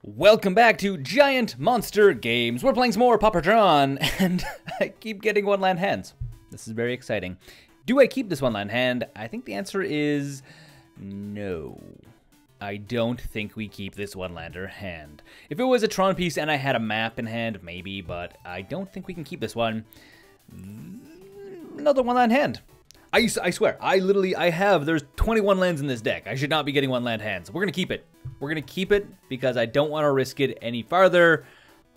Welcome back to GiantMonsterGames. We're playing some more Pauper TRON, and I keep getting one-land hands. This is very exciting. Do I keep this one-land hand? I think the answer is no. I don't think we keep this one-lander hand. If it was a Tron piece and I had a map in hand, maybe, but I don't think we can keep this one. Another one-land hand. I swear, there's 21 lands in this deck. I should not be getting one-land hands. We're going to keep it. We're going to keep it because I don't want to risk it any farther.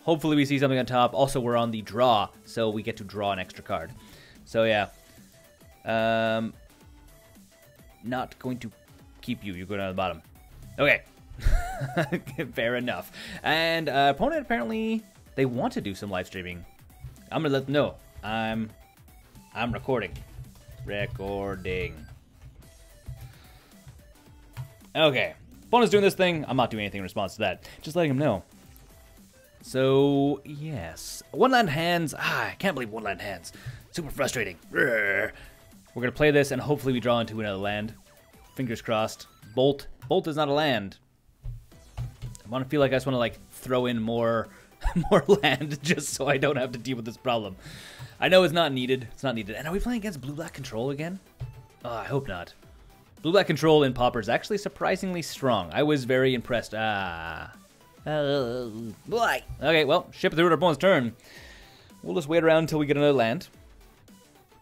Hopefully we see something on top. Also, we're on the draw, so we get to draw an extra card. So, yeah. Not going to keep you. You're going down the bottom. Okay. Fair enough. And opponent, apparently, they want to do some live streaming. I'm going to let them know. I'm recording. Okay. Opponent's doing this thing. I'm not doing anything in response to that. Just letting him know. So, yes. One-land hands. I can't believe one-land hands. Super frustrating. We're going to play this, and hopefully we draw into another land. Fingers crossed. Bolt. Bolt is not a land. I want to feel like I just want to, like, throw in more land just so I don't have to deal with this problem. I know it's not needed. It's not needed. And are we playing against blue-black control again? Oh, I hope not. Blue-black control in Pauper is actually surprisingly strong. I was very impressed. Okay, well, ship it through our opponent's turn. We'll just wait around until we get another land.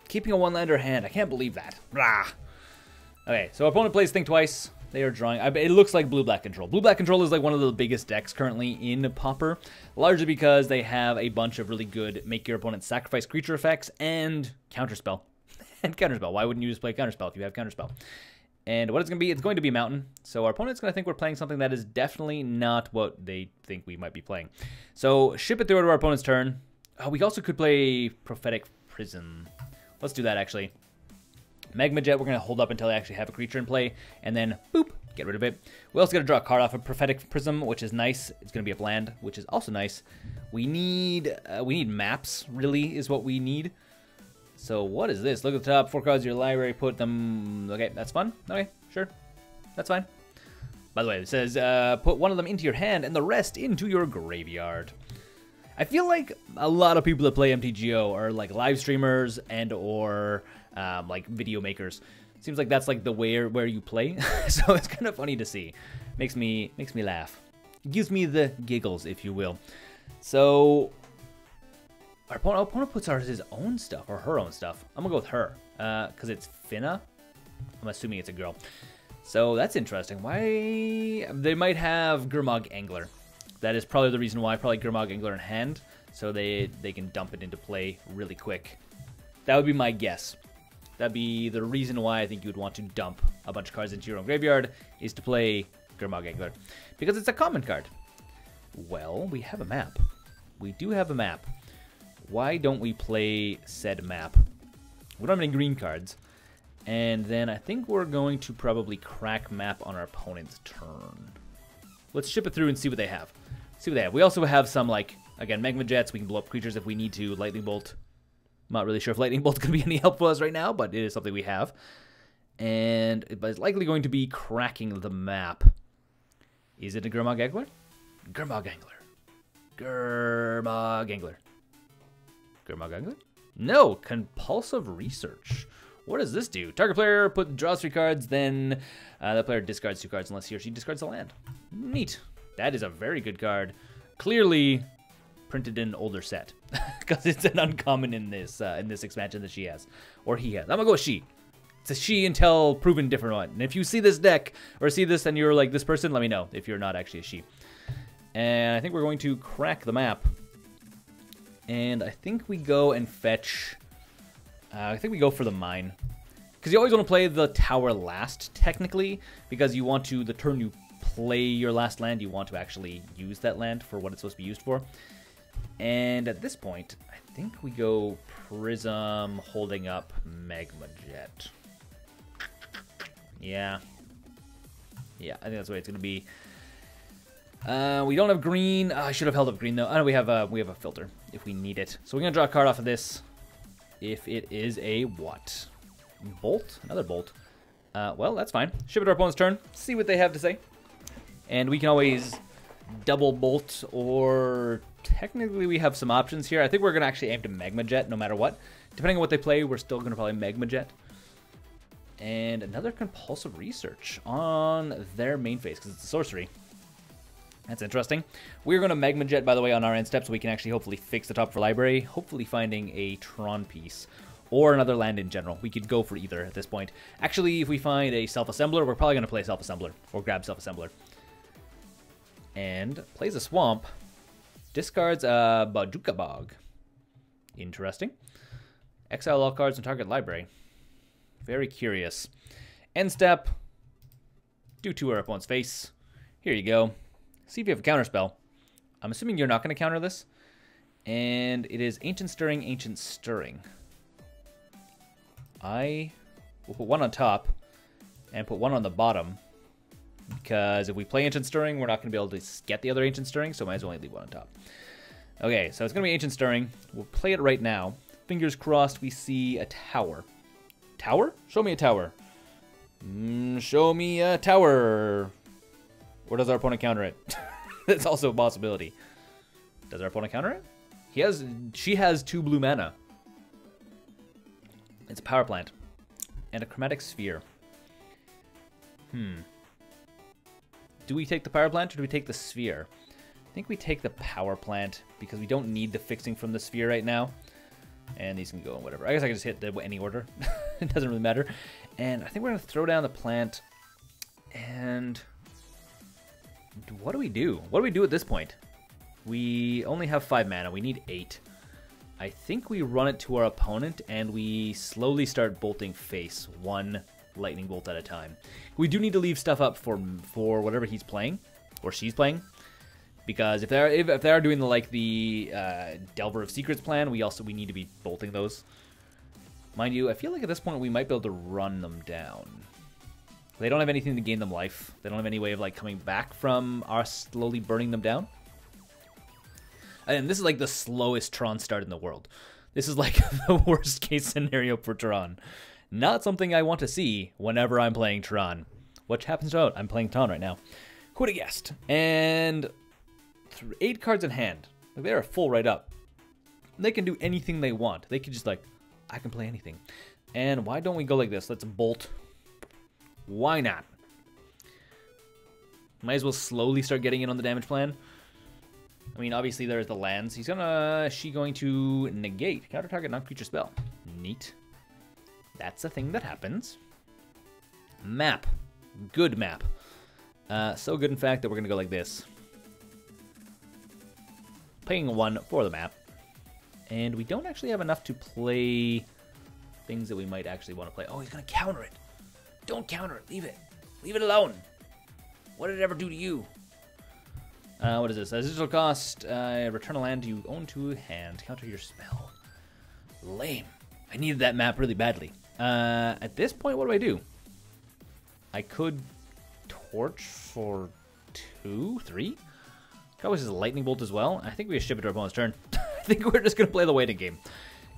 Keeping a one-lander hand. I can't believe that. Okay, so our opponent plays Think Twice. They are drawing. It looks like blue-black control. Blue-black control is like one of the biggest decks currently in Pauper, largely because they have a bunch of really good make your opponent sacrifice creature effects and counterspell. And counterspell. Why wouldn't you just play counterspell if you have counterspell? And what it's going to be, it's going to be Mountain. So our opponent's going to think we're playing something that is definitely not what they think we might be playing. So ship it through to our opponent's turn. We also could play Prophetic Prism. Let's do that, actually. Magma Jet, we're going to hold up until they actually have a creature in play, and then, boop, get rid of it. We also got to draw a card off of Prophetic Prism, which is nice. It's going to be a land, which is also nice. We need maps, really, is what we need. So what is this? Look at the top, 4 cards in your library, put them... Okay, that's fun. Okay, sure. That's fine. By the way, it says, put one of them into your hand and the rest into your graveyard. I feel like a lot of people that play MTGO are like live streamers and or like video makers. Seems like that's like the where you play. So it's kind of funny to see. Makes me laugh. Gives me the giggles, if you will. So our opponent puts his own stuff or her own stuff. I'm gonna go with her because it's Finna. I'm assuming it's a girl. So that's interesting. Why they might have Gurmag Angler. That is probably the reason why. Probably Gurmag Angler in hand, so they can dump it into play really quick. That would be my guess. That'd be the reason why I think you would want to dump a bunch of cards into your own graveyard, is to play Gurmag Angler. Because it's a common card. Well, we have a map. We do have a map. Why don't we play said map? We don't have any green cards. And then I think we're going to probably crack map on our opponent's turn. Let's ship it through and see what they have. See what they have. We also have some, like, again, Magma Jets. We can blow up creatures if we need to. Lightning Bolt. I'm not really sure if Lightning Bolt's going to be any help for us right now, but it is something we have. And it's likely going to be cracking the map. Is it a Gurmag Angler? Gurmag Angler. Gurmag Angler. Gurmag Angler? No! Compulsive Research. What does this do? Target player draws 3 cards, then the player discards 2 cards unless he or she discards a land. Neat. That is a very good card. Clearly printed in an older set because it's an uncommon in this expansion that she has or he has. I'm gonna go with she. It's a she until proven different one. And if you see this deck or see this and you're like this person, let me know if you're not actually a she. And I think we're going to crack the map. And I think we go and fetch. I think we go for the mine. Because you always want to play the tower last, technically. Because you want to, the turn you play your last land, you want to actually use that land for what it's supposed to be used for. And at this point, I think we go Prism holding up Magma Jet. Yeah. Yeah, I think that's the way it's going to be. We don't have green. I should have held up green, though. I know we have a filter if we need it. So we're going to draw a card off of this. If it is a what? Bolt? Another bolt. Well, that's fine. Ship it to our opponent's turn. See what they have to say. And we can always double bolt, or technically we have some options here. I think we're going to actually aim to Magma Jet no matter what. Depending on what they play, we're still going to probably Magma Jet. And another Compulsive Research on their main phase, because it's a sorcery. That's interesting. We're going to Magma Jet, by the way, on our end step, so we can actually hopefully fix the top of our library, hopefully finding a Tron piece, or another land in general. We could go for either at this point. Actually, if we find a Self-Assembler, we're probably going to play Self-Assembler, or grab Self-Assembler. And plays a Swamp, discards a Baduka Bog. Interesting. Exile all cards in target library. Very curious. End step. Do 2 our opponent's face. Here you go. See if you have a counterspell. I'm assuming you're not going to counter this. And it is Ancient Stirring, Ancient Stirring. I will put 1 on top and put 1 on the bottom. Because if we play Ancient Stirring, we're not going to be able to get the other Ancient Stirring, so I might as well only leave 1 on top. Okay, so it's going to be Ancient Stirring. We'll play it right now. Fingers crossed we see a tower. Tower? Show me a tower. Show me a tower. Or does our opponent counter it? That's also a possibility. Does our opponent counter it? She has 2 blue mana. It's a power plant. And a chromatic sphere. Do we take the power plant or do we take the sphere? I think we take the power plant because we don't need the fixing from the sphere right now. And these can go in whatever. I guess I can just hit any order. It doesn't really matter. And I think we're going to throw down the plant. And what do we do? What do we do at this point? We only have 5 mana. We need 8. I think we run it to our opponent and we slowly start bolting face 1 lightning bolt at a time. We do need to leave stuff up for whatever he's playing or she's playing. Because if they are doing the Delver of Secrets plan, we need to be bolting those. Mind you, I feel like at this point we might be able to run them down. They don't have anything to gain them life. They don't have any way of coming back from us slowly burning them down. And this is like the slowest Tron start in the world. This is like the worst case scenario for Tron. Not something I want to see whenever I'm playing Tron. Which happens to I'm playing Tron right now. Who would have guessed? And 8 cards in hand. They're full right up. They can do anything they want. They could just I can play anything. And why don't we go like this? Let's bolt. Why not? Might as well slowly start getting in on the damage plan. I mean, obviously there's the lands. She's going to negate counter target non-creature spell. Neat. That's a thing that happens. Map. Good map. So good, in fact, that we're going to go like this. Paying 1 for the map. And we don't actually have enough to play things that we might actually want to play. Oh, he's going to counter it. Don't counter it. Leave it. Leave it alone. What did it ever do to you? What is this? As digital cost, return a land you own to hand. Counter your spell. Lame. I needed that map really badly. At this point, what do? I could torch for 2, 3? Could always just lightning bolt as well. I think we just ship it to our opponent's turn. I think we're just going to play the waiting game.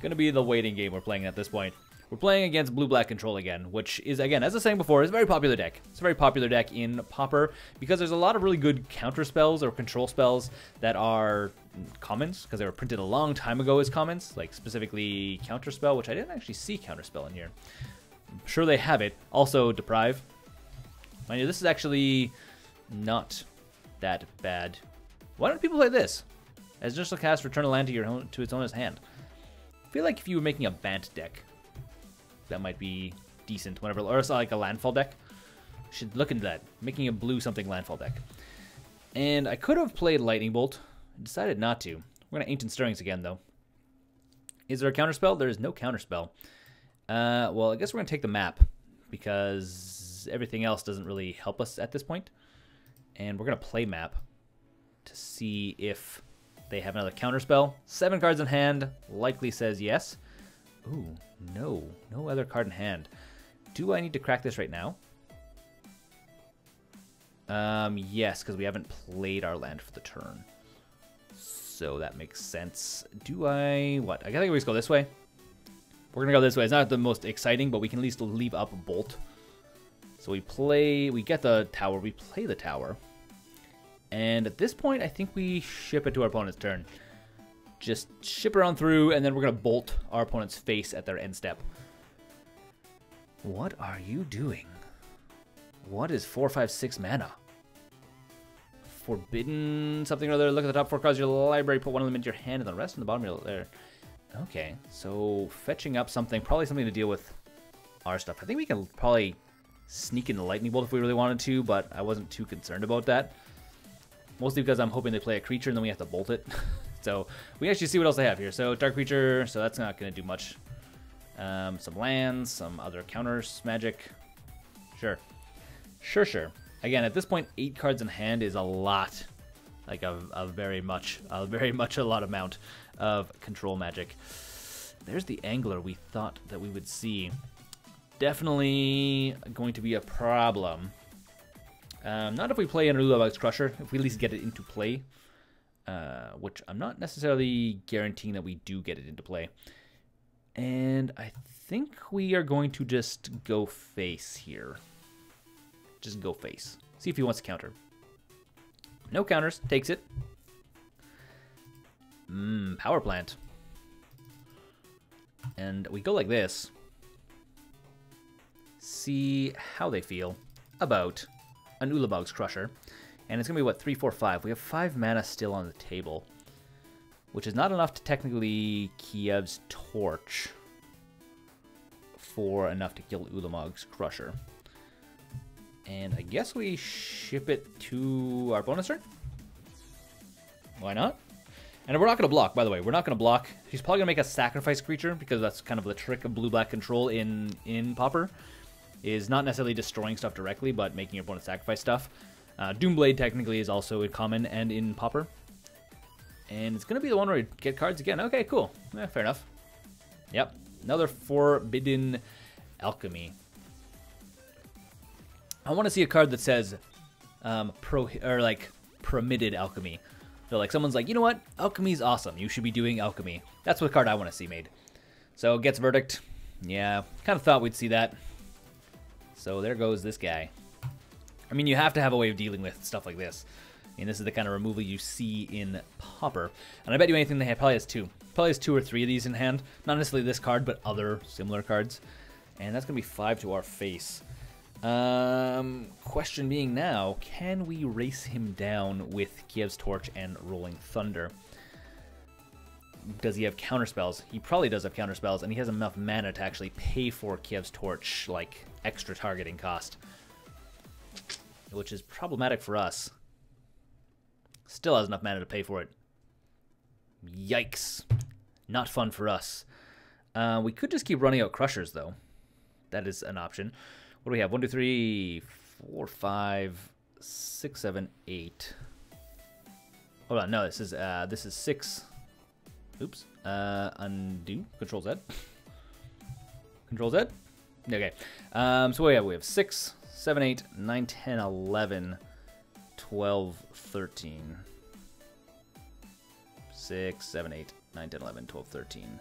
Going to be the waiting game we're playing at this point. We're playing against blue-black control again, which is, again, as I was saying before, is a very popular deck. It's a very popular deck in Pauper because there's a lot of really good counter spells or control spells that are commons because they were printed a long time ago as commons, like specifically counterspell, which I didn't actually see counterspell in here. I'm sure they have it. Also, deprive. Mind you, this is actually not that bad. Why don't people play this? As just a cast, return a land to its owner's hand. I feel like if you were making a Bant deck, that might be decent. Whenever, or it's like a landfall deck. Should look into that. Making a blue something landfall deck. And I could have played Lightning Bolt. I decided not to. We're going to Ancient Stirrings again, though. Is there a counterspell? There is no counterspell. Well, I guess we're going to take the map because everything else doesn't really help us at this point. And we're going to play map to see if they have another counterspell. 7 cards in hand. Likely says yes. Ooh, no. No other card in hand. Do I need to crack this right now? Yes, because we haven't played our land for the turn. So that makes sense. Do I... What? I think we just go this way. We're going to go this way. It's not the most exciting, but we can at least leave up a bolt. So we play... We get the tower. We play the tower. And at this point, I think we ship it to our opponent's turn. Just ship her on through, and then we're going to bolt our opponent's face at their end step. What are you doing? What is 4, 5, 6 mana? Forbidden something or other. Look at the top 4 cards of your library. Put one of them into your hand and the rest in the bottom of your there. Okay, so fetching up something. Probably something to deal with our stuff. I think we can probably sneak in the lightning bolt if we really wanted to, but I wasn't too concerned about that. Mostly because I'm hoping they play a creature and then we have to bolt it. So we actually see what else they have here. So dark creature, so that's not going to do much. Some lands, some other counters, magic. Sure. Sure. Again, at this point, 8 cards in hand is a lot. Like a very much a lot amount of control magic. There's the angler we thought that we would see. Definitely going to be a problem. Not if we play an Urza Crusher, if we at least get it into play. Which I'm not necessarily guaranteeing that we do get it into play. And I think we are going to just go face here. Just go face. See if he wants to counter. No counters. Takes it. Power plant. And we go like this. See how they feel about an Urza Crusher. And it's going to be, what, 3, 4, 5. We have 5 mana still on the table. Which is not enough to technically Kiev's Torch for enough to kill Urza Crusher. And I guess we ship it to our bonus turn? Why not? And we're not going to block, by the way. We're not going to block. He's probably going to make a sacrifice creature, because that's kind of the trick of blue-black control in Pauper, is not necessarily destroying stuff directly, but making your opponent sacrifice stuff. Doomblade technically is also common and in Pauper. And it's going to be the one where we get cards again. Okay, cool. Yeah, fair enough. Yep. Another Forbidden Alchemy. I want to see a card that says permitted alchemy. So like someone's like, you know what? Alchemy's awesome. You should be doing alchemy. That's what card I want to see made. So gets verdict. Yeah, kind of thought we'd see that. So there goes this guy. I mean, you have to have a way of dealing with stuff like this. I mean, this is the kind of removal you see in Pauper. And I bet you anything they have probably has 2. Probably has 2 or 3 of these in hand. Not necessarily this card, but other similar cards. And that's going to be 5 to our face. Question being now, can we race him down with Kiev's Torch and Rolling Thunder? Does he have counterspells? He probably does have counterspells, and he has enough mana to actually pay for Kiev's Torch, like, extra targeting cost. Which is problematic for us. Still has enough mana to pay for it. Yikes. Not fun for us. We could just keep running out Crushers, though. That is an option. What do we have? 1, 2, 3, 4, 5, 6, 7, 8. Hold on, no, this is 6. Oops. Undo. Control Z. Control Z. Okay. So we have 6, 7, 8, 9, 10, 11, 12, 13. 6, 7, 8, 9, 10, 11, 12, 13.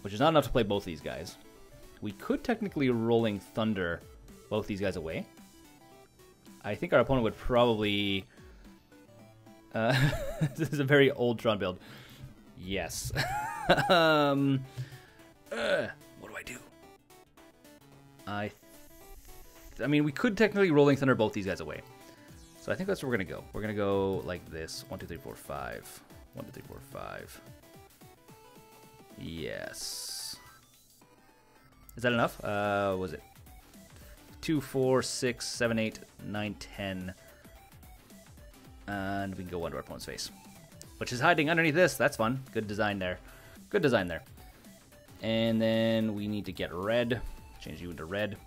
Which is not enough to play both these guys. We could technically Rolling Thunder both these guys away. I think our opponent would probably... this is a very old Tron build. Yes. What do I do? I mean, we could technically Rolling Thunder both these guys away. So I think that's where we're going to go. We're going to go like this. 1, 2, 3, 4, 5. 1, 2, 3, 4, 5. Yes. Is that enough? Was it 2, 4, 6, 7, 8, 9, 10. And we can go one to our opponent's face. Which is hiding underneath this. That's fun. Good design there. Good design there. And then we need to get red. Change you into red.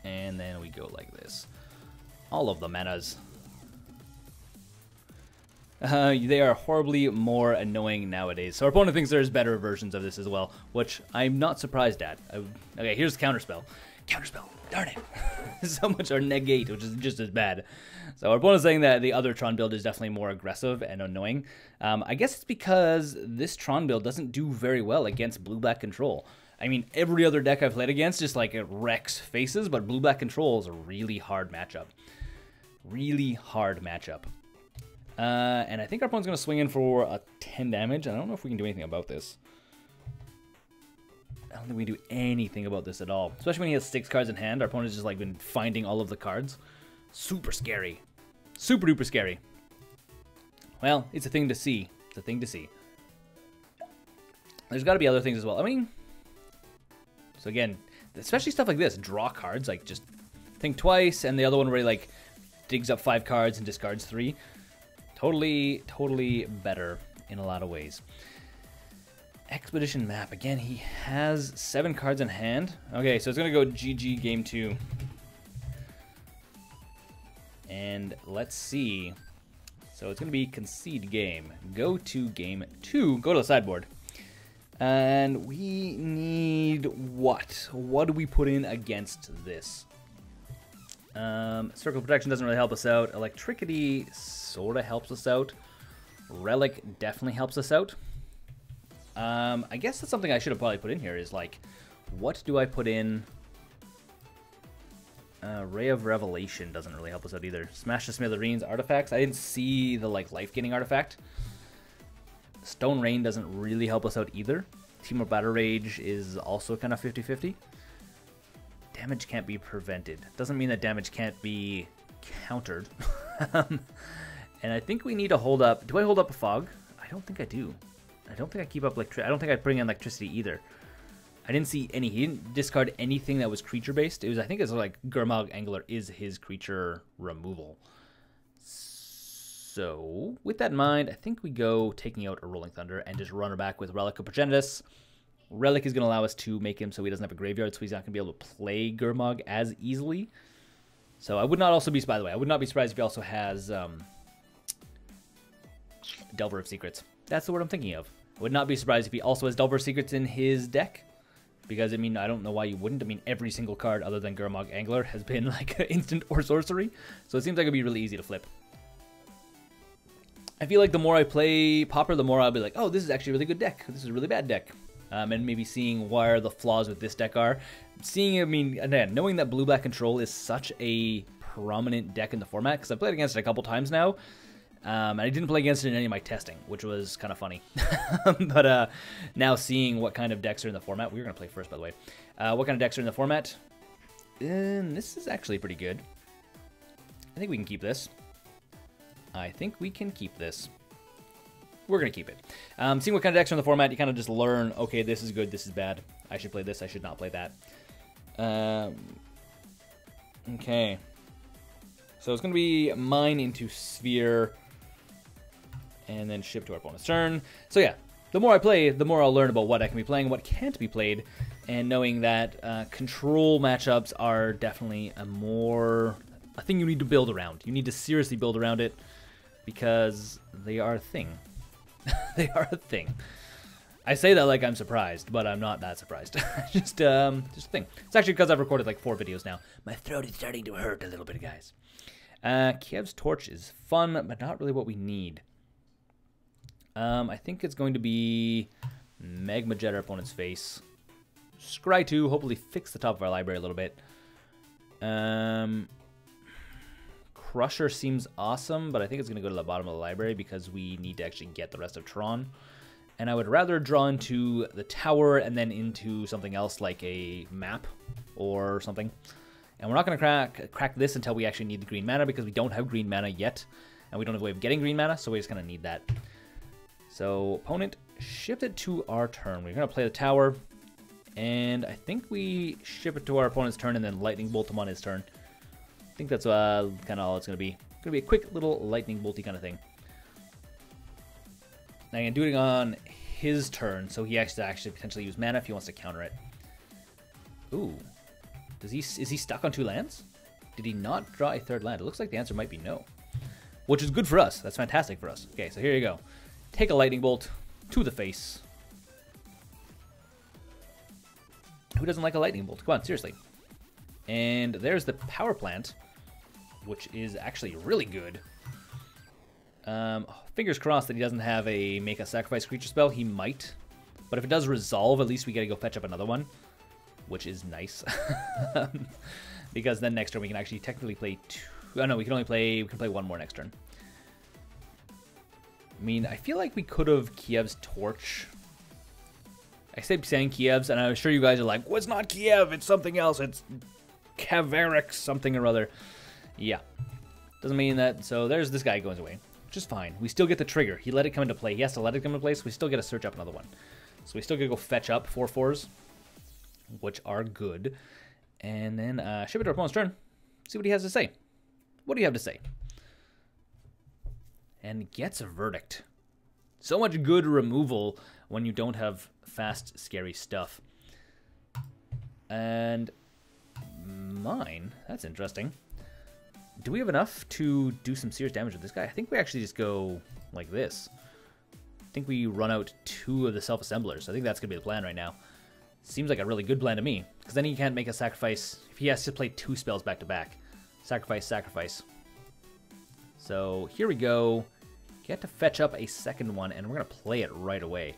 And then we go like this. All of the manas. They are horribly more annoying nowadays. So our opponent thinks there's better versions of this as well, which I'm not surprised at. Okay, here's Counterspell. Counterspell. Darn it. So much, or negate, which is just as bad. So our opponent's saying that the other Tron build is definitely more aggressive and annoying. I guess it's because this Tron build doesn't do very well against blue-black control. I mean, every other deck I've played against just like it wrecks faces, but blue-black control is a really hard matchup. Really hard matchup. And I think our opponent's going to swing in for a 10 damage. I don't know if we can do anything about this. I don't think we can do anything about this at all. Especially when he has 6 cards in hand. Our opponent's just like been finding all of the cards. Super scary. Super duper scary. Well, it's a thing to see. It's a thing to see. There's got to be other things as well. I mean, so again, especially stuff like this. Draw cards, like just think twice. And the other one where he like digs up 5 cards and discards 3. Totally better in a lot of ways. Expedition map. Again, he has 7 cards in hand. Okay, so it's going to go GG game 2. And let's see. So it's going to be concede game. Go to game 2. Go to the sideboard. And we need what? What do we put in against this? Circle of Protection doesn't really help us out. Electricity sort of helps us out. Relic definitely helps us out. I guess that's something I should have probably put in here is like, what do I put in? Ray of Revelation doesn't really help us out either. Smash the Smithereens artifacts. I didn't see the like life-gaining artifact. Stone Rain doesn't really help us out either. Temur Battle Rage is also kind of 50-50. Damage can't be prevented. Doesn't mean that damage can't be countered. And I think we need to hold up. Do I hold up a Fog? I don't think I do. I don't think I keep up electricity. I don't think I bring in electricity either. I didn't see any. He didn't discard anything that was creature based. It was, I think it's like Gurmag Angler is his creature removal. So with that in mind, I think we go taking out a Rolling Thunder and just run her back with Relic of Progenitus. Relic is going to allow us to make him so he doesn't have a graveyard, so he's not going to be able to play Gurmag as easily. So I would not also be, by the way, I would not be surprised if he also has Delver of Secrets. That's the word I'm thinking of. I would not be surprised if he also has Delver of Secrets in his deck. Because, I mean, I don't know why you wouldn't. I mean, every single card other than Gurmag Angler has been, like, instant or sorcery. So it seems like it'd be really easy to flip. I feel like the more I play Pauper, the more I'll be like, oh, this is actually a really good deck. This is a really bad deck. And maybe seeing where the flaws with this deck are. Seeing, I mean, again, knowing that Blue-Black Control is such a prominent deck in the format. Because I've played against it a couple times now. And I didn't play against it in any of my testing, which was kind of funny. But now seeing what kind of decks are in the format. We were going to play first, by the way. What kind of decks are in the format? This is actually pretty good. I think we can keep this. I think we can keep this. We're going to keep it. Seeing what kind of decks are in the format, you kind of just learn, okay, this is good, this is bad. I should play this, I should not play that. Okay. So it's going to be mine into Sphere. And then ship to our opponent's turn. So yeah, the more I play, the more I'll learn about what I can be playing, what can't be played, and knowing that control matchups are definitely a thing you need to build around. You need to seriously build around it because they are a thing. They are a thing. I say that like I'm surprised, but I'm not that surprised. just a thing. It's actually because I've recorded like 4 videos now. My throat is starting to hurt a little bit, guys. Kiev's Torch is fun, but not really what we need. I think it's going to be Magma Jet our opponent's face. Scry 2, hopefully fix the top of our library a little bit. Crusher seems awesome, but I think it's going to go to the bottom of the library because we need to actually get the rest of Tron. And I would rather draw into the tower and then into something else like a map or something. And we're not going to crack this until we actually need the green mana because we don't have green mana yet. And we don't have a way of getting green mana, so we just kind of need that. So, opponent, shift it to our turn. We're going to play the tower, and I think we ship it to our opponent's turn and then lightning bolt him on his turn. I think that's kind of all it's going to be. It's going to be a quick little lightning bolty kind of thing. Now, I'm going to do it on his turn, so he has to actually potentially use mana if he wants to counter it. Ooh. Is he stuck on 2 lands? Did he not draw a 3rd land? It looks like the answer might be no. Which is good for us. That's fantastic for us. Okay, so here you go. Take a lightning bolt to the face. Who doesn't like a lightning bolt? Come on, seriously. And there's the power plant, which is actually really good. Fingers crossed that he doesn't have a make a sacrifice creature spell. He might. But if it does resolve, at least we gotta go fetch up another one, which is nice. Because then next turn we can actually technically play Oh no, we can play one more next turn. I mean, I feel like we could have Kiev's Torch. I keep saying Kiev's, and I'm sure you guys are like, well, it's not Kiev, it's something else. It's Kaveric something or other. Yeah. Doesn't mean that. So there's this guy going away, which is fine. We still get the trigger. He let it come into play. He has to let it come into play, so we still get to search up another one. So we still get to go fetch up 4/4s, which are good. And then ship it to our opponent's turn. See what he has to say. What do you have to say? And gets a verdict. So much good removal when you don't have fast, scary stuff. And mine, that's interesting. Do we have enough to do some serious damage with this guy? I think we actually just go like this. I think we run out 2 of the self-assemblers. I think that's going to be the plan right now. Seems like a really good plan to me, because then he can't make a sacrifice if he has to play 2 spells back to back. Sacrifice, sacrifice. So here we go. Get to fetch up a second one, and we're going to play it right away,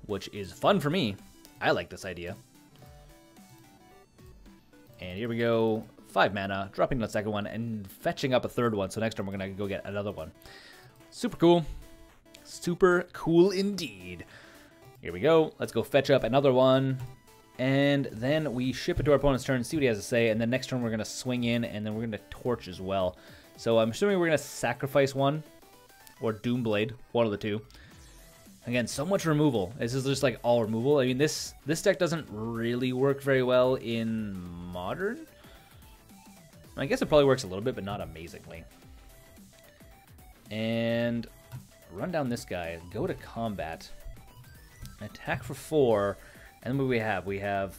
which is fun for me. I like this idea. And here we go. 5 mana, dropping the second one, and fetching up a third one. So next turn we're going to go get another one. Super cool. Super cool indeed. Here we go. Let's go fetch up another one. And then we ship it to our opponent's turn, see what he has to say, and then next turn we're going to swing in, and then we're going to torch as well. So I'm assuming we're going to sacrifice one, or Doomblade, one of the two. Again, so much removal. This is just like all removal. I mean, this deck doesn't really work very well in Modern. I guess it probably works a little bit, but not amazingly. And run down this guy, go to combat, attack for 4, and then what do we have? We have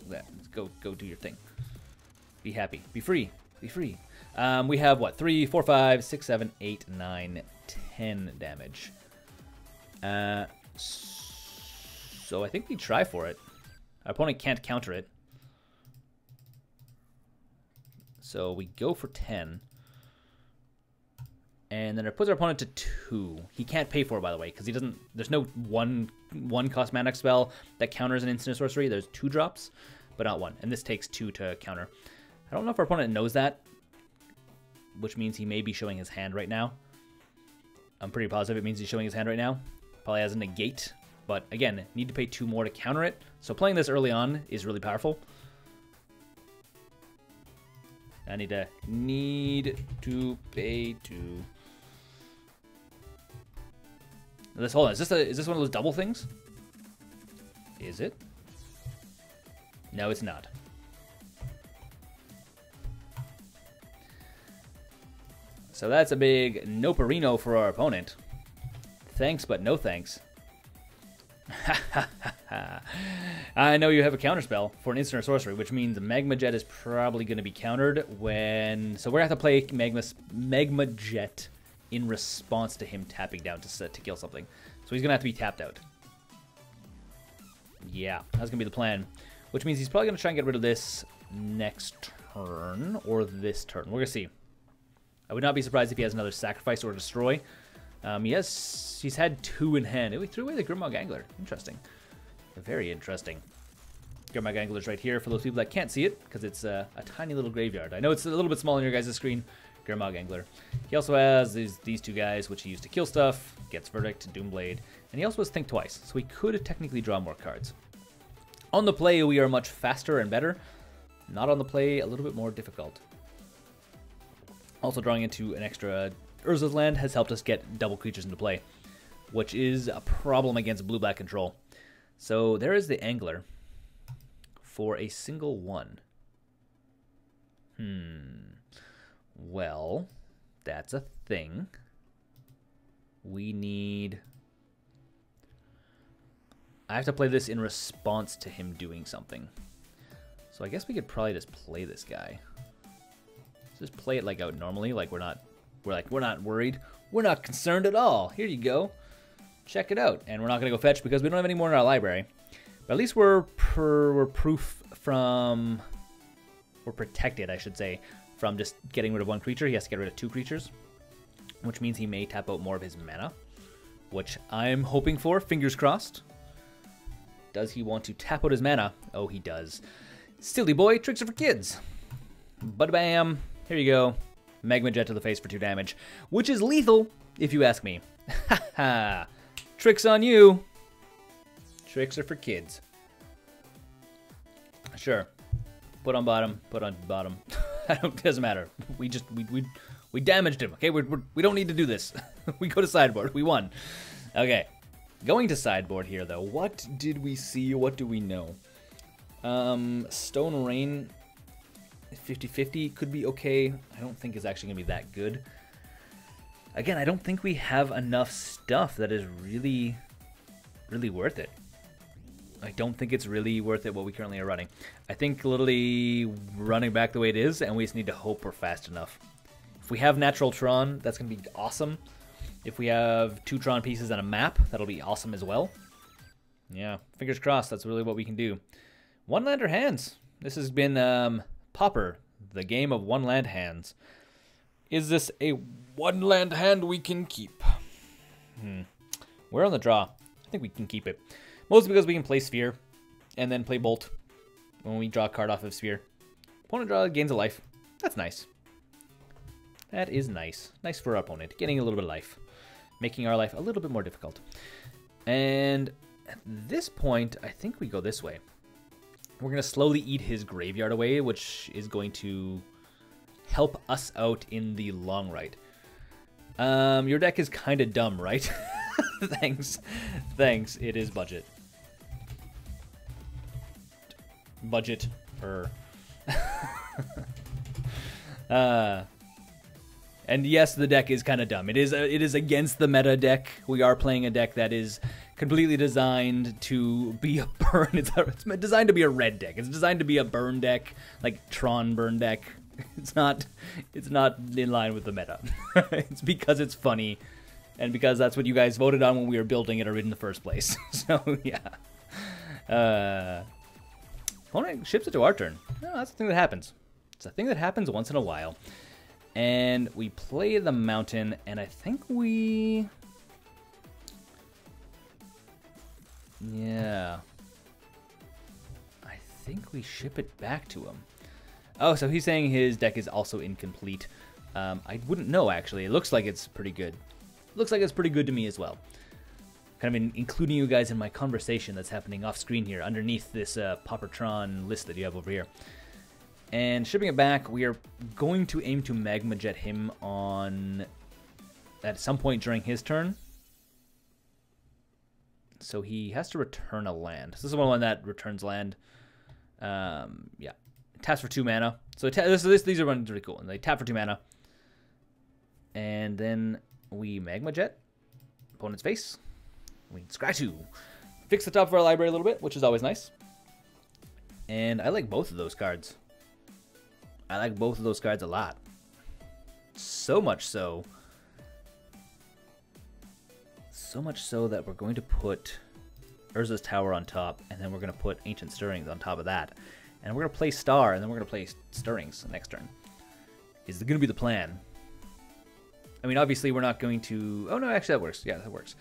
that. Go do your thing. Be happy. Be free. Be free. We have what? 3, 4, 5, 6, 7, 8, 9, 10 damage. So I think we try for it. Our opponent can't counter it. So we go for 10. And then it puts our opponent to 2. He can't pay for it, by the way, because he doesn't. There's no one cost mana spell that counters an instant sorcery. There's 2 drops, but not 1. And this takes 2 to counter. I don't know if our opponent knows that, which means he may be showing his hand right now. I'm pretty positive it means he's showing his hand right now. Probably has a negate, but again, need to pay 2 more to counter it. So playing this early on is really powerful. I need to pay 2. Hold on, is this one of those double things? Is it? No, it's not. So that's a big no-perino for our opponent. Thanks, but no thanks. I know you have a counterspell for an instant or sorcery, which means Magma Jet is probably going to be countered when... So we're going to have to play Magma Jet in response to him tapping down to kill something. So he's going to have to be tapped out. Yeah, that's going to be the plan. Which means he's probably going to try and get rid of this next turn, or this turn. We're going to see. I would not be surprised if he has another sacrifice or destroy. He's had 2 in hand. We threw away the Grimmaw Angler. Interesting. Very interesting. Grimmaw Angler's right here for those people that can't see it, because it's a tiny little graveyard. I know it's a little bit small on your guys' screen. Grimmaw Angler. He also has these 2 guys, which he used to kill stuff. Gets Verdict, Doomblade. And he also has Think Twice, so he could technically draw more cards. On the play, we are much faster and better. Not on the play, a little bit more difficult. Also drawing into an extra Urza's land has helped us get double creatures into play, which is a problem against blue-black control. So there is the Angler for a single 1. Well, that's a thing. We need... I have to play this in response to him doing something. So I guess we could probably just play this guy. Just play it like out normally, like we're not worried. We're not concerned at all. Here you go. Check it out. And we're not gonna go fetch because we don't have any more in our library. But at least we're protected, I should say, from just getting rid of 1 creature. He has to get rid of 2 creatures, which means he may tap out more of his mana, which I'm hoping for. Fingers crossed. Does he want to tap out his mana? Oh, he does. Silly boy, tricks are for kids. Bam. Here you go. Magma Jet to the face for 2 damage, which is lethal, if you ask me. Haha. Tricks on you. Tricks are for kids. Sure. Put on bottom. Put on bottom. It doesn't matter. We damaged him. Okay, we don't need to do this. We go to sideboard. We won. Okay. Going to sideboard here, though. What did we see? What do we know? Stone Rain 50-50 could be okay. I don't think it's actually going to be that good. Again, I don't think we have enough stuff that is really worth it. I don't think it's really worth it what we currently are running. I think literally running back the way it is, and we just need to hope we're fast enough. If we have natural Tron, that's going to be awesome. If we have 2 Tron pieces and a map, that'll be awesome as well. Yeah, fingers crossed, that's really what we can do. One-lander hands. This has been Pauper, the game of one-land hands. Is this a one-land hand we can keep? We're on the draw. I think we can keep it. Mostly because we can play Sphere and then play Bolt when we draw a card off of Sphere. Opponent gains a life. That's nice. That is nice. Nice for our opponent. Getting a little bit of life. Making our life a little bit more difficult. And at this point, I think we go this way. We're going to slowly eat his graveyard away, which is going to help us out in the long run. Your deck is kind of dumb, right? Thanks. Thanks. It is budget. Budget. And yes, the deck is kind of dumb. It is against the meta deck. We are playing a deck that is completely designed to be a burn. It's designed to be a red deck. It's designed to be a burn deck, like Tron burn deck. It's not in line with the meta. It's because it's funny, and because that's what you guys voted on when we were building it in the first place. So yeah. Opponent ships it to our turn. Oh, that's a thing that happens. It's a thing that happens once in a while. And we play the mountain, and I think we... Yeah. I think we ship it back to him. Oh, so he's saying his deck is also incomplete. I wouldn't know, actually. It looks like it's pretty good. Looks like it's pretty good to me as well. Kind of including you guys in my conversation that's happening off screen here, underneath this Pauper TRON list that you have over here. And shipping it back, we are going to aim to Magma Jet him on at some point during his turn. So he has to return a land. So this is one that returns land. Yeah. Taps for 2 mana. So these are ones really cool. And they tap for 2 mana. And then we Magma Jet. Opponent's face. We scratch 2. Fix the top of our library a little bit, which is always nice. And I like both of those cards. I like both of those cards a lot. So much so. So much so that we're going to put Urza's Tower on top, and then we're going to put Ancient Stirrings on top of that. And we're going to play Star, and then we're going to play Stirrings next turn. Is going to be the plan. I mean, obviously, we're not going to... Oh, no, actually, that works. Yeah, that works.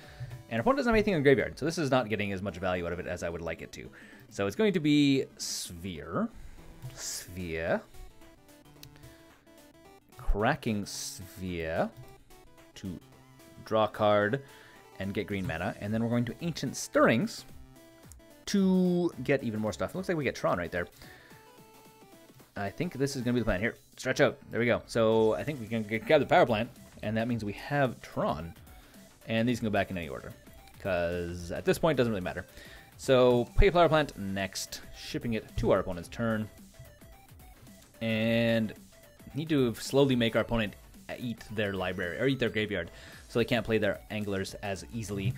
And our opponent doesn't have anything in graveyard, so this is not getting as much value out of it as I would like it to. So it's going to be Sphere. Cracking Sphere to draw a card and get green mana. And then we're going to Ancient Stirrings to get even more stuff. It looks like we get Tron right there. I think this is going to be the plan. Here, stretch out. There we go. So I think we can grab the power plant, and that means we have Tron. And these can go back in any order, because at this point it doesn't really matter. So play power plant next, shipping it to our opponent's turn. And need to slowly make our opponent eat their library, or eat their graveyard, so they can't play their anglers as easily.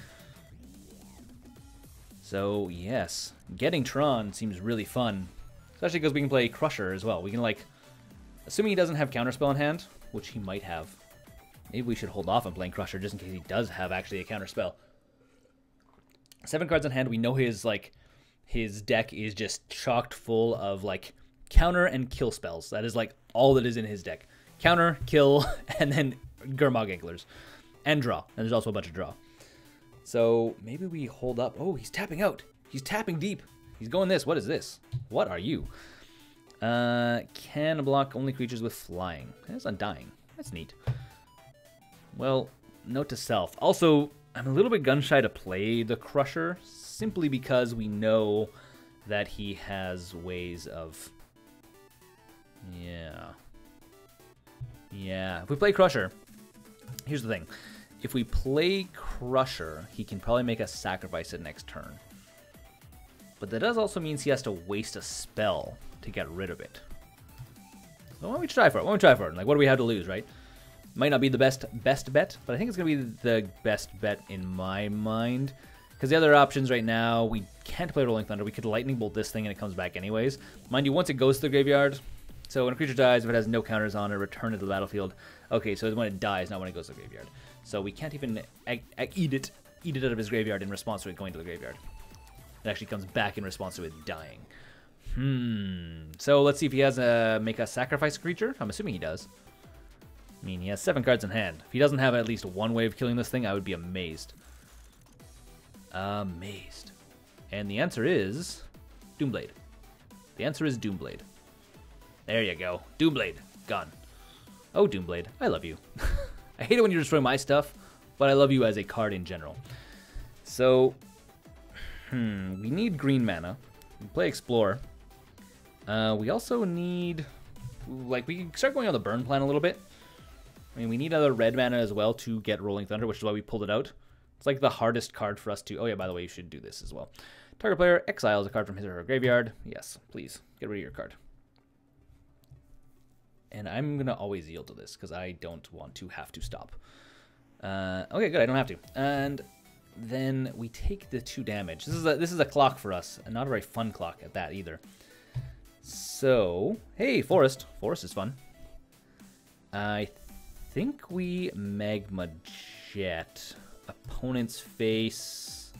So yes, getting Tron seems really fun, especially because we can play Crusher as well. We can, like, assuming he doesn't have Counterspell in hand, which he might have. Maybe we should hold off on playing Crusher just in case he does have actually a Counterspell. 7 cards in hand. We know his deck is just chocked full of, like, counter and kill spells. That is, like, all that is in his deck. Counter, kill, and then Gurmag Anglers. And draw. And there's also a bunch of draw. So maybe we hold up. Oh, he's tapping out. He's tapping deep. He's going this. What is this? What are you? Can block only creatures with flying. That's undying. That's neat. Well, note to self. Also, I'm a little bit gun-shy to play the Crusher, simply because we know that he has ways of... Yeah, if we play Crusher, here's the thing. If we play Crusher, he can probably make us sacrifice it next turn. But that does also means he has to waste a spell to get rid of it. So why don't we try for it? Why don't we try for it? Like, what do we have to lose, right? Might not be the best bet, but I think it's going to be the best bet in my mind. Because the other options right now, we can't play Rolling Thunder. We could Lightning Bolt this thing and it comes back anyways. Mind you, once it goes to the graveyard, so when a creature dies, if it has no counters on it, return it to the battlefield. Okay, so it's when it dies, not when it goes to the graveyard. So we can't even eat it out of his graveyard in response to it going to the graveyard. It actually comes back in response to it dying. So let's see if he has a make us sacrifice a creature. I'm assuming he does. I mean, he has 7 cards in hand. If he doesn't have at least one way of killing this thing, I would be amazed. Amazed. And the answer is Doomblade. The answer is Doomblade. There you go. Doomblade. Gone. Oh, Doomblade. I love you. I hate it when you destroy my stuff, but I love you as a card in general. So, we need green mana. We play Explore. We also need... Like, we can start going on the burn plan a little bit. I mean, we need another red mana as well to get Rolling Thunder, which is why we pulled it out. It's like the hardest card for us to... Oh yeah, by the way, you should do this as well. Target player exiles a card from his or her graveyard. Yes, please, get rid of your card. And I'm going to always yield to this, because I don't want to have to stop. Okay, good, I don't have to. And then we take the 2 damage. This is a clock for us, and not a very fun clock at that either. So, hey, Forest. Forest is fun. I think we Magma Jet. Opponent's face.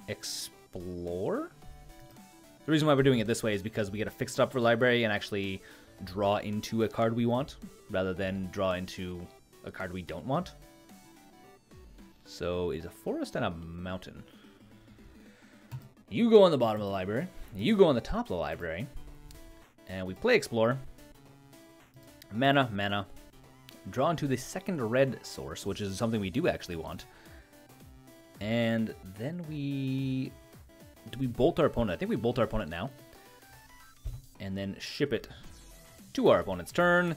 Explore? The reason why we're doing it this way is because we get a fixed up for library and actually draw into a card we want, rather than draw into a card we don't want. So, is a forest and a mountain. You go on the bottom of the library. You go on the top of the library. And we play Explore. Mana, mana. Draw into the 2nd red source, which is something we do actually want. And then we... Do we bolt our opponent? I think we bolt our opponent now. And then ship it to our opponent's turn.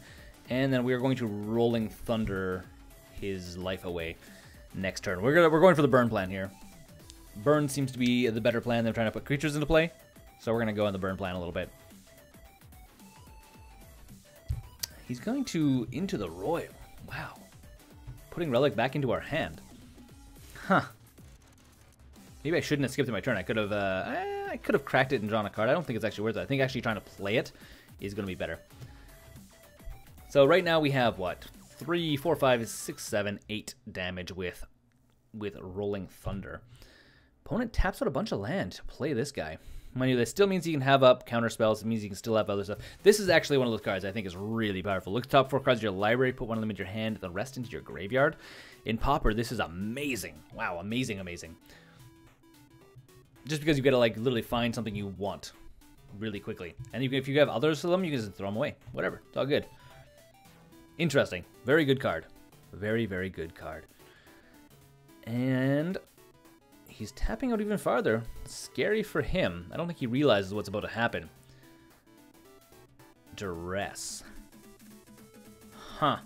And then we are going to Rolling Thunder his life away next turn. We're going for the burn plan here. Burn seems to be the better plan than trying to put creatures into play. So we're going to go on the burn plan a little bit. He's going to into the Royal. Wow. Putting Relic back into our hand. Huh. Maybe I shouldn't have skipped my turn. I could have cracked it and drawn a card. I don't think it's actually worth it. I think actually trying to play it is going to be better. So right now we have what? 3, 4, 5, 6, 7, 8 damage with Rolling Thunder. Opponent taps out a bunch of land to play this guy. Mind you, that still means he can have up counter spells. It means he can still have other stuff. This is actually one of those cards I think is really powerful. Look at the top 4 cards of your library, put one of them into your hand, the rest into your graveyard. In Pauper, this is amazing. Wow, amazing, amazing. Just because you got to like literally find something you want really quickly. And if you have others of them, you can just throw them away. Whatever, it's all good. Interesting. Very good card. Very, very good card. And he's tapping out even farther. Scary for him. I don't think he realizes what's about to happen. Duress. Huh.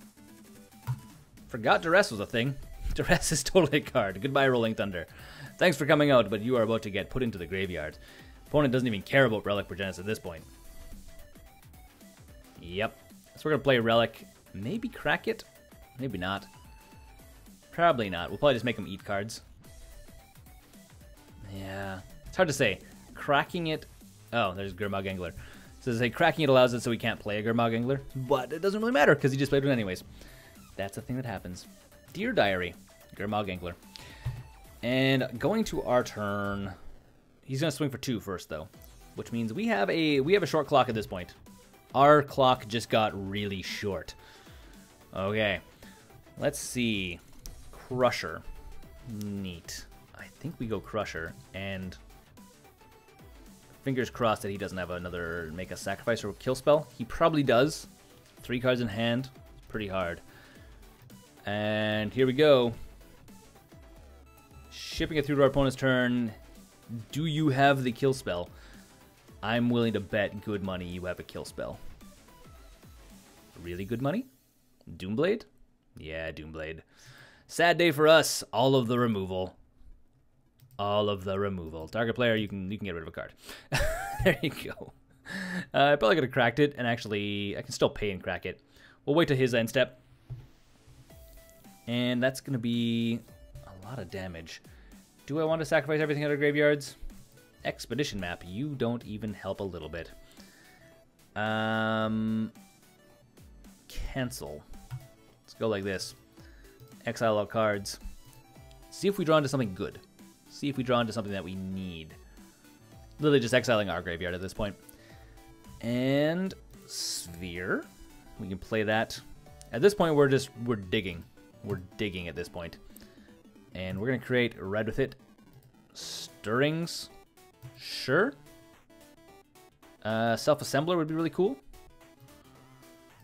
Forgot Duress was a thing. Duress is totally a card. Goodbye, Rolling Thunder. Thanks for coming out, but you are about to get put into the graveyard. Opponent doesn't even care about Relic Progenitus at this point. Yep. So we're going to play Relic. Maybe crack it. Maybe not. Probably not. We'll probably just make him eat cards. Yeah. It's hard to say. Cracking it... Oh, there's Gurmag Angler. So to say cracking it allows it so we can't play a Gurmag Angler. But it doesn't really matter because he just played it anyways. That's a thing that happens. Dear Diary. Gurmag Angler. And going to our turn... He's going to swing for 2 first, though. Which means we have a short clock at this point. Our clock just got really short. Okay. Let's see. Crusher. Neat. I think we go Crusher. And Fingers crossed that he doesn't have another make a sacrifice or kill spell. He probably does. 3 cards in hand. It's pretty hard. And here we go. Shipping it through to our opponent's turn. Do you have the kill spell? I'm willing to bet good money you have a kill spell. Really good money? Doomblade? Yeah, Doomblade. Sad day for us. All of the removal. All of the removal. Target player, you can get rid of a card. There you go. I probably could have cracked it, and actually, I can still pay and crack it. We'll wait till his end step. And that's going to be a lot of damage. Do I want to sacrifice everything out of graveyards? Expedition map. You don't even help a little bit. Cancel. Let's go like this. Exile all cards. See if we draw into something good. See if we draw into something that we need. Literally just exiling our graveyard at this point. And Sphere. We can play that. At this point, we're digging. We're digging at this point. And we're going to create red with it. Stirrings. Sure. Self-assembler would be really cool.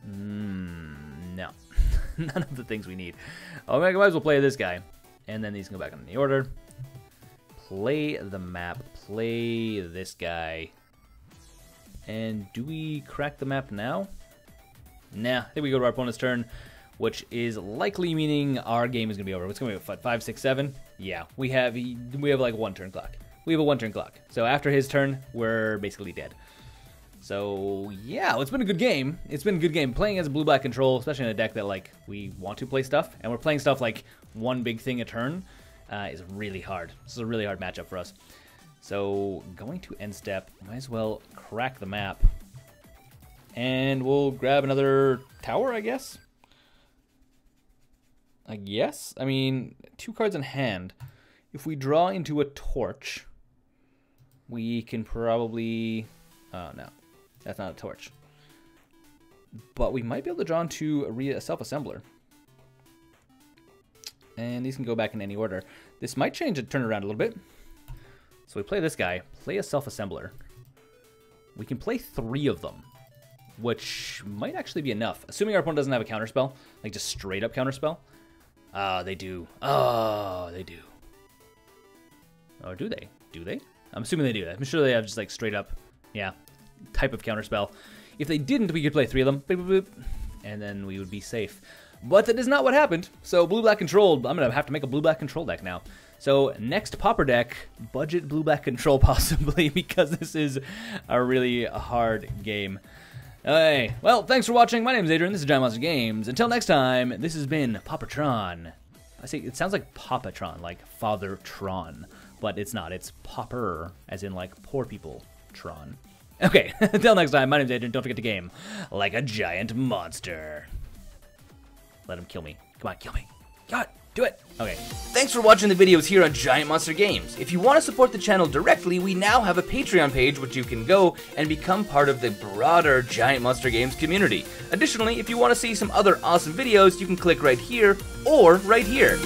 No. None of the things we need. Oh, I might as well play this guy. And then these can go back in the order. Play the map. Play this guy. And do we crack the map now? Nah, I think we go to our opponent's turn, which is likely meaning our game is going to be over. What's going to be, what, 5, 6, 7? Yeah, we have like 1 turn clock. We have a 1 turn clock. So after his turn, we're basically dead. So, yeah, it's been a good game. It's been a good game. Playing as a blue-black control, especially in a deck that, like, we want to play stuff, and we're playing stuff like one big thing a turn, is really hard. This is a really hard matchup for us. So, going to end step, might as well crack the map. And we'll grab another tower, I guess? I mean, 2 cards in hand. If we draw into a torch, we can probably... Oh, no. That's not a torch. But we might be able to draw into a self-assembler. And these can go back in any order. This might change and turn around a little bit. So we play this guy, play a self-assembler. We can play 3 of them, which might actually be enough. Assuming our opponent doesn't have a counterspell, like just straight up counterspell. They do. Oh, they do. Or do they? Do they? I'm assuming they do. I'm sure they have just like straight up, yeah, type of counterspell. If they didn't, we could play 3 of them, boop, boop, boop, and then we would be safe. But that is not what happened. So blue-black controlled. I'm going to have to make a blue-black control deck now. So next Pauper deck, budget blue-black control possibly, because this is a really hard game. Hey, well, thanks for watching. My name is Adrian. This is GiantMonsterGames. Until next time, this has been Pauper TRON. I say it sounds like Papa Tron, like Father Tron, but it's not. It's Pauper, as in like poor people Tron. Okay, until next time, my name is Adrian. Don't forget to game like a giant monster. Let him kill me. Come on, kill me. God, do it. Okay. Thanks for watching the videos here on Giant Monster Games. If you want to support the channel directly, we now have a Patreon page which you can go and become part of the broader Giant Monster Games community. Additionally, if you want to see some other awesome videos, you can click right here or right here.